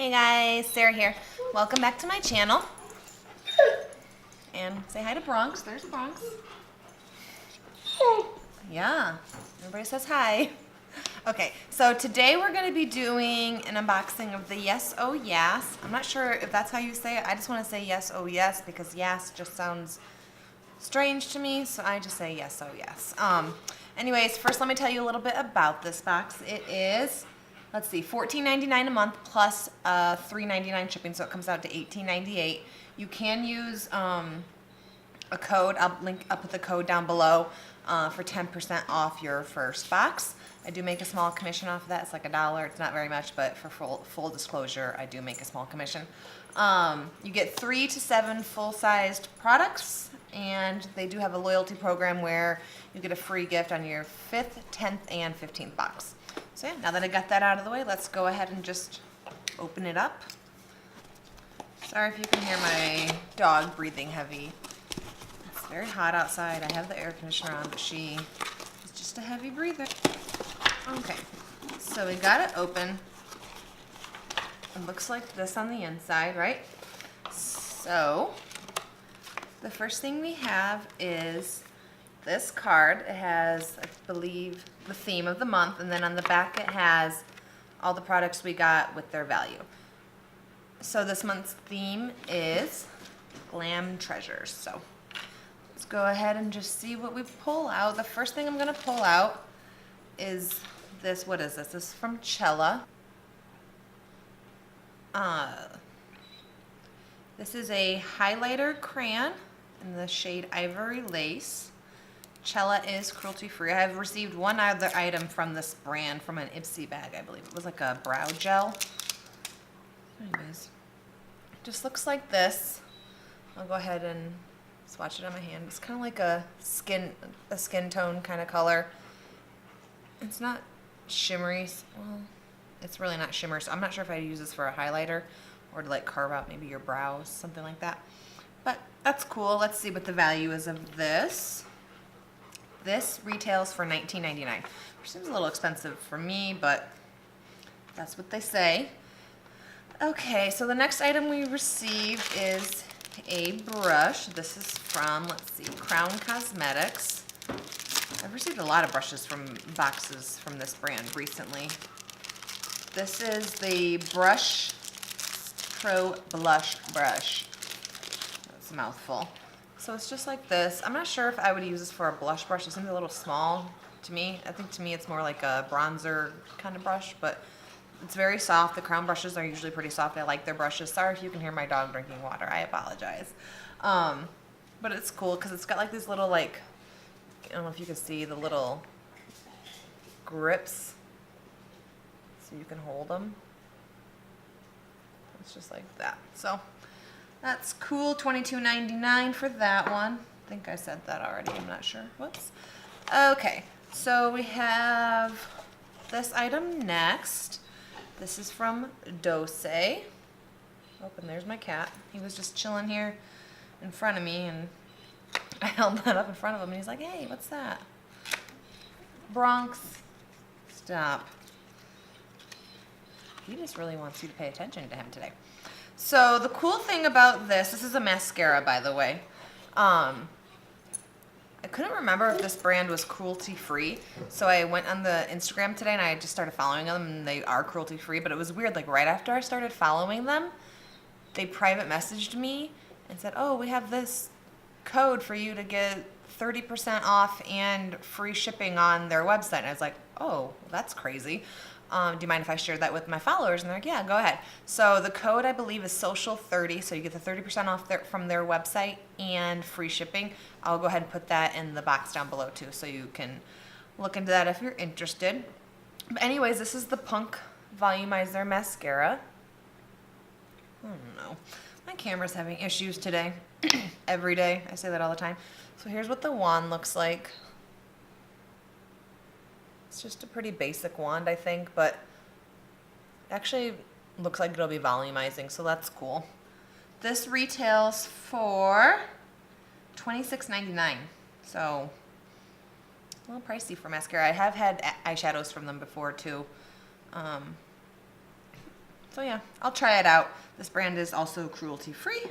Hey guys, Sarah here. Welcome back to my channel. And say hi to Bronx. There's Bronx. Yeah, everybody says hi. Okay, so today we're going to be doing an unboxing of the Yes Oh Yas. I'm not sure if that's how you say it. I just want to say Yes Oh Yes because Yas just sounds strange to me, so I just say Yes Oh Yes. Anyways, first let me tell you a little bit about this box. It is, let's see, $14.99 a month plus $3.99 shipping, so it comes out to $18.98. You can use a code. I'll put the code down below for 10% off your first box. I do make a small commission off of that. It's like $1. It's not very much, but for full disclosure, I do make a small commission. You get 3 to 7 full-sized products, and they do have a loyalty program where you get a free gift on your 5th, 10th, and 15th box. So yeah, now that I got that out of the way, let's go ahead and just open it up. Sorry if you can hear my dog breathing heavy. It's very hot outside. I have the air conditioner on, but she is just a heavy breather. Okay, so we got it open. It looks like this on the inside, right? So the first thing we have is this card. It has, I believe, the theme of the month, and then on the back it has all the products we got with their value. So this month's theme is Glam Treasures. So let's go ahead and just see what we pull out. The first thing I'm going to pull out is this. What is this? This is from Chella. This is a highlighter crayon in the shade Ivory Lace. Chella is cruelty-free. I have received one other item from this brand from an Ipsy bag, I believe. It was like a brow gel. Anyways, it just looks like this. I'll go ahead and swatch it on my hand. It's kind of like a skin tone kind of color. It's not shimmery. Well, it's really not shimmery, so I'm not sure if I'd use this for a highlighter or to like carve out maybe your brows, something like that. But that's cool. Let's see what the value is of this. This retails for $19.99, which seems a little expensive for me, but that's what they say. Okay, so the next item we received is a brush. This is from, let's see, Crown Cosmetics. I've received a lot of brushes from boxes from this brand recently. This is the Brush Pro Blush Brush. That's a mouthful. So it's just like this. I'm not sure if I would use this for a blush brush. It seems a little small to me. I think to me it's more like a bronzer kind of brush, but it's very soft. The Crown brushes are usually pretty soft. I like their brushes. Sorry if you can hear my dog drinking water. I apologize. But it's cool because it's got like these little like, I don't know if you can see the little grips so you can hold them. It's just like that. So that's cool. $22.99 for that one. I think I said that already. I'm not sure. Whoops. Okay, so we have this item next. This is from Doucce. Oh, and there's my cat. He was just chilling here in front of me, and I held that up in front of him, and he's like, hey, what's that? Bronx, stop. He just really wants you to pay attention to him today. So the cool thing about this is a mascara, by the way. I couldn't remember if this brand was cruelty-free, so I went on the Instagram today and I just started following them, and they are cruelty-free, but it was weird. Like right after I started following them, they private messaged me and said, oh, we have this code for you to get 30% off and free shipping on their website. And I was like, oh, that's crazy. Do you mind if I share that with my followers? And they're like, yeah, go ahead. So the code, I believe, is social30. So you get the 30% off from their website and free shipping. I'll go ahead and put that in the box down below too, so you can look into that if you're interested. But anyways, this is the Punk Volumizer Mascara. I don't know. My camera's having issues today. Every day. I say that all the time. So here's what the wand looks like. It's just a pretty basic wand, I think, but actually looks like it'll be volumizing, so that's cool. This retails for $26.99, so a little pricey for mascara. I have had eyeshadows from them before too. So yeah, I'll try it out. This brand is also cruelty free.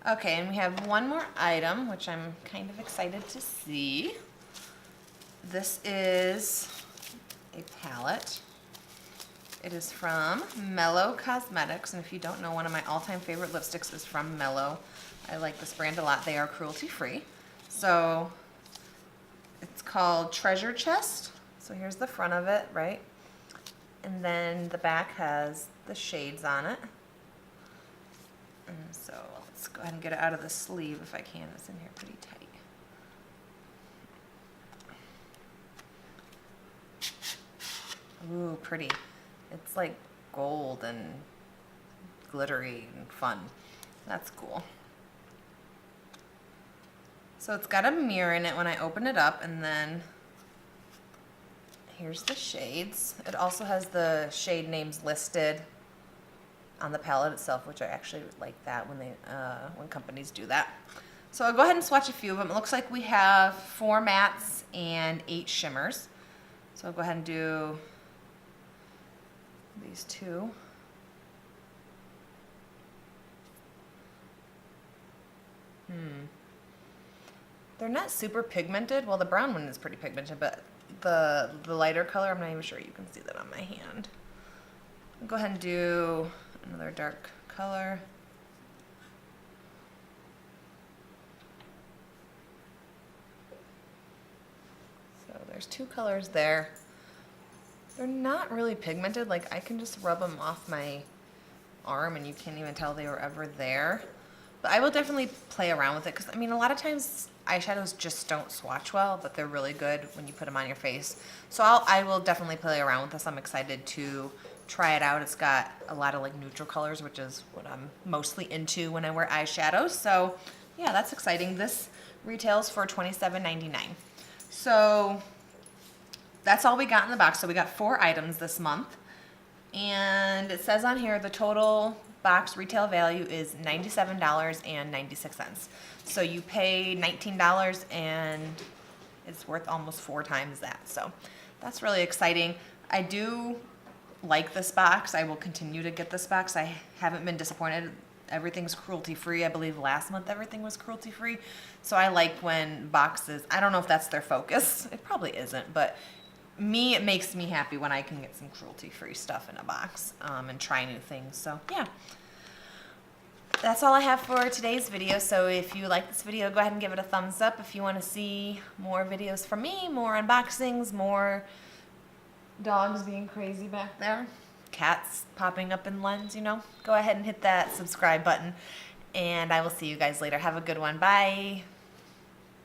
Okay, and we have one more item, which I'm kind of excited to see. This is a palette. It is from Mellow Cosmetics, and if you don't know, one of my all-time favorite lipsticks is from Mellow. I like this brand a lot. They are cruelty-free. So it's called Treasure Chest. So here's the front of it, right? And then the back has the shades on it. And so let's go ahead and get it out of the sleeve if I can. It's in here pretty tight. Ooh, pretty. It's like gold and glittery and fun. That's cool. So it's got a mirror in it when I open it up, and then here's the shades. It also has the shade names listed on the palette itself, which I actually like that when companies do that. So I'll go ahead and swatch a few of them. It looks like we have 4 mattes and 8 shimmers. So I'll go ahead and do these 2. They're not super pigmented. Well, the brown one is pretty pigmented, but the lighter color, I'm not even sure you can see that on my hand. I'll go ahead and do another dark color. So there's 2 colors there. They're not really pigmented. Like, I can just rub them off my arm and you can't even tell they were ever there. But I will definitely play around with it because, I mean, a lot of times eyeshadows just don't swatch well, but they're really good when you put them on your face. So I will definitely play around with this. I'm excited to try it out. It's got a lot of like neutral colors, which is what I'm mostly into when I wear eyeshadows. So yeah, that's exciting. This retails for $27.99. So that's all we got in the box. So we got 4 items this month. And it says on here the total box retail value is $97.96. So you pay $19 and it's worth almost 4 times that. So that's really exciting. I do like this box. I will continue to get this box. I haven't been disappointed. Everything's cruelty free. I believe last month everything was cruelty free. So I like when boxes, I don't know if that's their focus. It probably isn't, but it makes me happy when I can get some cruelty-free stuff in a box and try new things. So yeah, that's all I have for today's video. So if you like this video, go ahead and give it a thumbs up. If you want to see more videos from me, more unboxings, more dogs being crazy back there, cats popping up in lens, you know, go ahead and hit that subscribe button, and I will see you guys later. Have a good one. Bye.